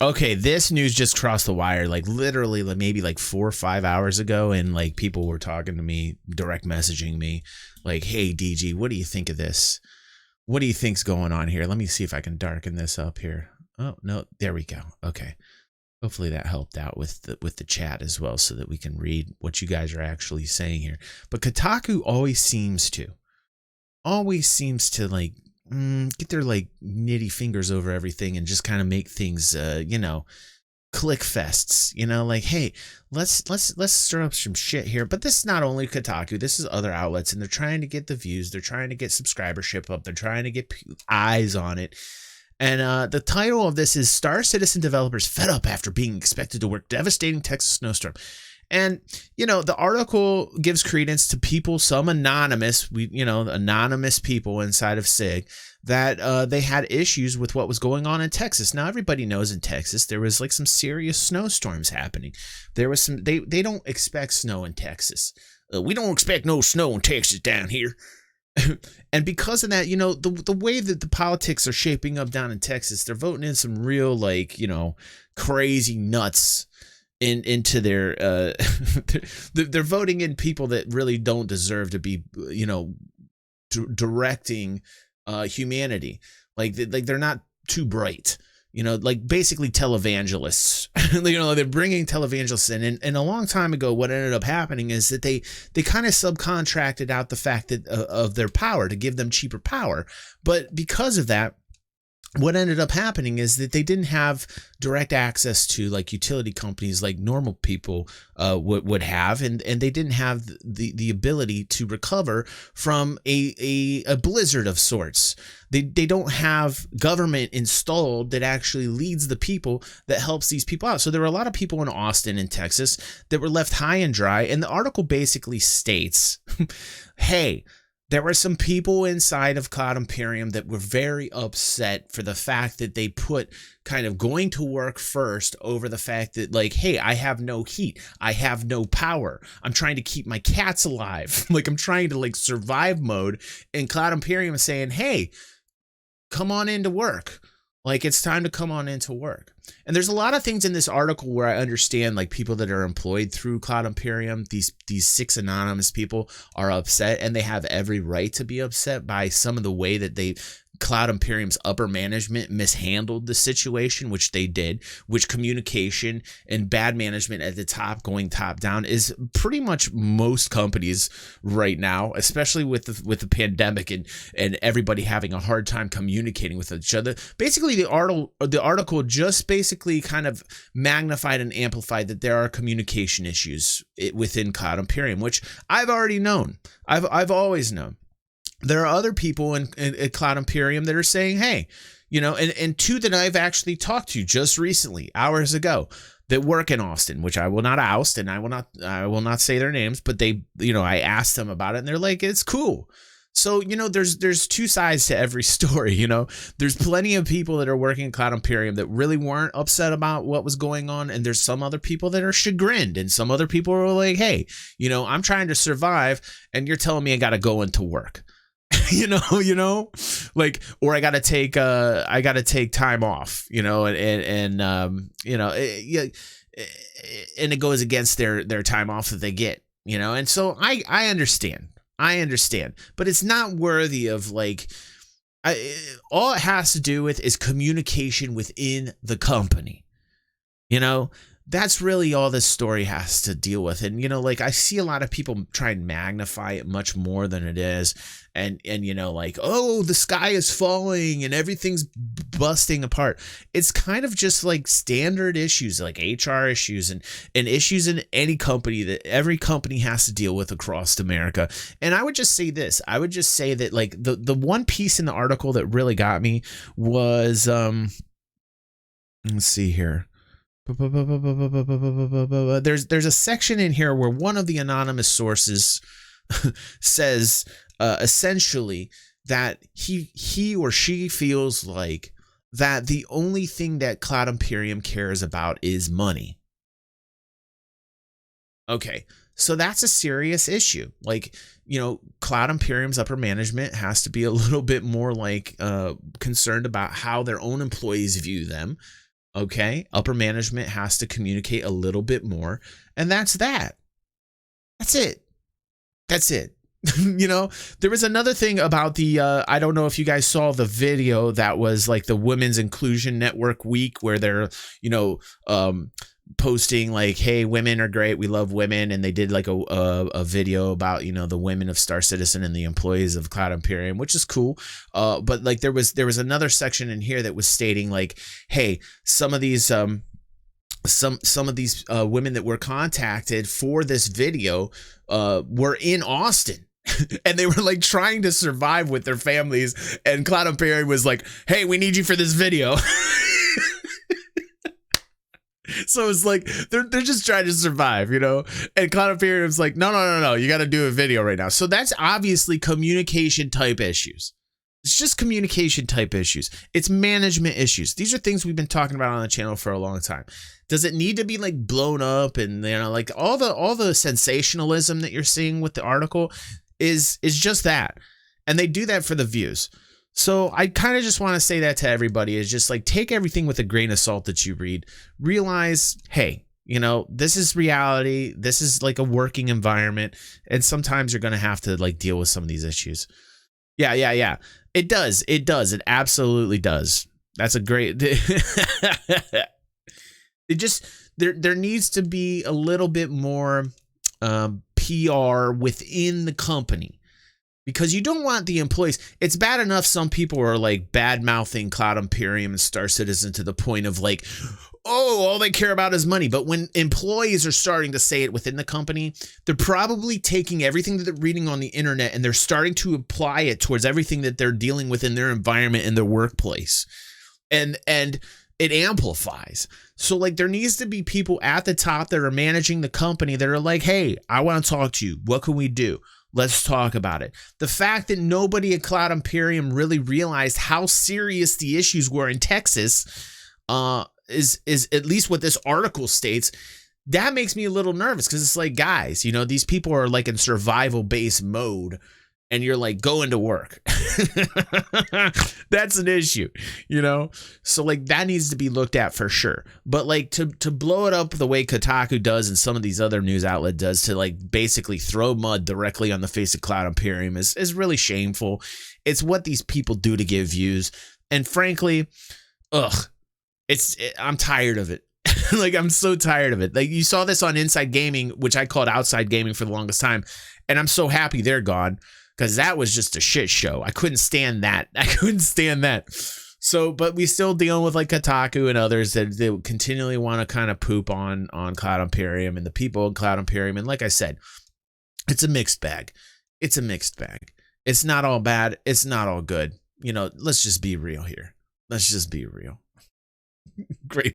Okay, this news just crossed the wire, like literally maybe like 4 or 5 hours ago, and like people were talking to me, direct messaging me, like, "Hey, DG, what do you think of this? What do you think's going on here? Let me see if I can darken this up here." Oh no, there we go. Okay, hopefully that helped out with the chat as well, so that we can read what you guys are actually saying here. But Kotaku always seems to like get their like nitty fingers over everything and just kind of make things click fests, like, hey, let's stir up some shit here. But this is not only Kotaku, this is other outlets, and they're trying to get the views, they're trying to get subscribership up, they're trying to get eyes on it. And the title of this is Star Citizen Developers Fed Up After Being Expected to Work Devastating Texas Snowstorm. And, the article gives credence to people, some anonymous, anonymous people inside of SIG, that they had issues with what was going on in Texas. Now, everybody knows in Texas, there was like some serious snowstorms happening. There was some, they don't expect snow in Texas. We don't expect no snow in Texas down here. And because of that, the way that the politics are shaping up down in Texas, they're voting in some real, like, crazy nuts into their they're voting in people that really don't deserve to be directing humanity. Like they're not too bright, like basically televangelists. They're bringing televangelists in, and a long time ago what ended up happening is that they kind of subcontracted out the fact that of their power to give them cheaper power. But because of that, what ended up happening is that they didn't have direct access to like utility companies like normal people would have, and they didn't have the ability to recover from a blizzard of sorts. They don't have government installed that actually leads the people, that helps these people out. So there were a lot of people in Austin and Texas that were left high and dry, and the article basically states, hey, there were some people inside of Cloud Imperium that were very upset for the fact that they put kind of going to work first over the fact that, like, hey, I have no heat, I have no power, I'm trying to keep my cats alive, like I'm trying to like survive mode. And Cloud Imperium is saying, hey, come on into work. Like, it's time to come on into work. And there's a lot of things in this article where I understand, like, people that are employed through Cloud Imperium, these 6 anonymous people are upset, and they have every right to be upset by some of the way that Cloud Imperium's upper management mishandled the situation, which they did, which communication and bad management at the top, going top down, is pretty much most companies right now, especially with the pandemic and everybody having a hard time communicating with each other. Basically, the article just basically kind of magnified and amplified that there are communication issues within Cloud Imperium, which I've already known. I've always known. There are other people in Cloud Imperium that are saying, hey, and 2 that I've actually talked to just recently, hours ago, that work in Austin, which I will not oust, and I will not say their names, but they, I asked them about it, and they're like, it's cool. So, there's 2 sides to every story. There's plenty of people that are working in Cloud Imperium that really weren't upset about what was going on. And there's some other people that are chagrined, and some other people are like, hey, I'm trying to survive, and you're telling me I got to go into work. Like, or I gotta take time off, and it goes against their time off that they get, and so I understand, but it's not worthy of like, all it has to do with is communication within the company, That's really all this story has to deal with. And, like, I see a lot of people try and magnify it much more than it is. And like, oh, the sky is falling and everything's busting apart. It's kind of just like standard issues, like HR issues and issues in any company that every company has to deal with across America. And I would just say this. I would just say that, like, the one piece in the article that really got me was, let's see here. There's a section in here where one of the anonymous sources says essentially that he or she feels like that the only thing that Cloud Imperium cares about is money. Okay, so that's a serious issue. Like, Cloud Imperium's upper management has to be a little bit more like concerned about how their own employees view them. Okay. Upper management has to communicate a little bit more. And that's that. That's it. That's it. You know, there was another thing about the, I don't know if you guys saw the video that was like the Women's Inclusion Network week where they're, you know, posting like, hey, women are great. We love women. And they did like a video about, you know, the women of Star Citizen and the employees of Cloud Imperium, which is cool. But like there was another section in here that was stating like, hey, some of these some of these women that were contacted for this video were in Austin. And they were like trying to survive with their families. And Cloud Imperium was like, hey, we need you for this video. So it's like they're just trying to survive, you know, and Cloud Imperium's like, no, you got to do a video right now. So that's obviously communication type issues. It's just communication type issues. It's management issues. These are things we've been talking about on the channel for a long time. Does it need to be like blown up and, you know, like all the sensationalism that you're seeing with the article is just that. And they do that for the views. So I kind of just want to say that to everybody is just like, take everything with a grain of salt that you read. Realize, hey, you know, this is reality. This is like a working environment. And sometimes you're going to have to like deal with some of these issues. Yeah. It does. It absolutely does. That's a great. It just there needs to be a little bit more PR within the company, because you don't want the employees. It's bad enough some people are like bad mouthing Cloud Imperium and Star Citizen to the point of like, oh, all they care about is money. But when employees are starting to say it within the company, they're probably taking everything that they're reading on the internet and they're starting to apply it towards everything that they're dealing with in their environment, in their workplace. And it amplifies. So like there needs to be people at the top that are managing the company that are like, hey, I want to talk to you. What can we do? Let's talk about it. The fact that nobody at Cloud Imperium really realized how serious the issues were in Texas is at least what this article states. That makes me a little nervous, because it's like, guys, you know, these people are like in survival based mode and you're like going to work. That's an issue, you know? So like that needs to be looked at for sure. But like to blow it up the way Kotaku does and some of these other news outlet does, to like basically throw mud directly on the face of Cloud Imperium is really shameful. It's what these people do to get views. And frankly, I'm tired of it. Like, I'm so tired of it. Like, you saw this on Inside Gaming, which I called Outside Gaming for the longest time. And I'm so happy they're gone, because that was just a shit show. I couldn't stand that. So, but we still dealing with like Kotaku and others that they continually want to kind of poop on Cloud Imperium and the people in Cloud Imperium. And like I said, it's a mixed bag. It's not all bad. It's not all good. You know, let's just be real here. Let's just be real. Great.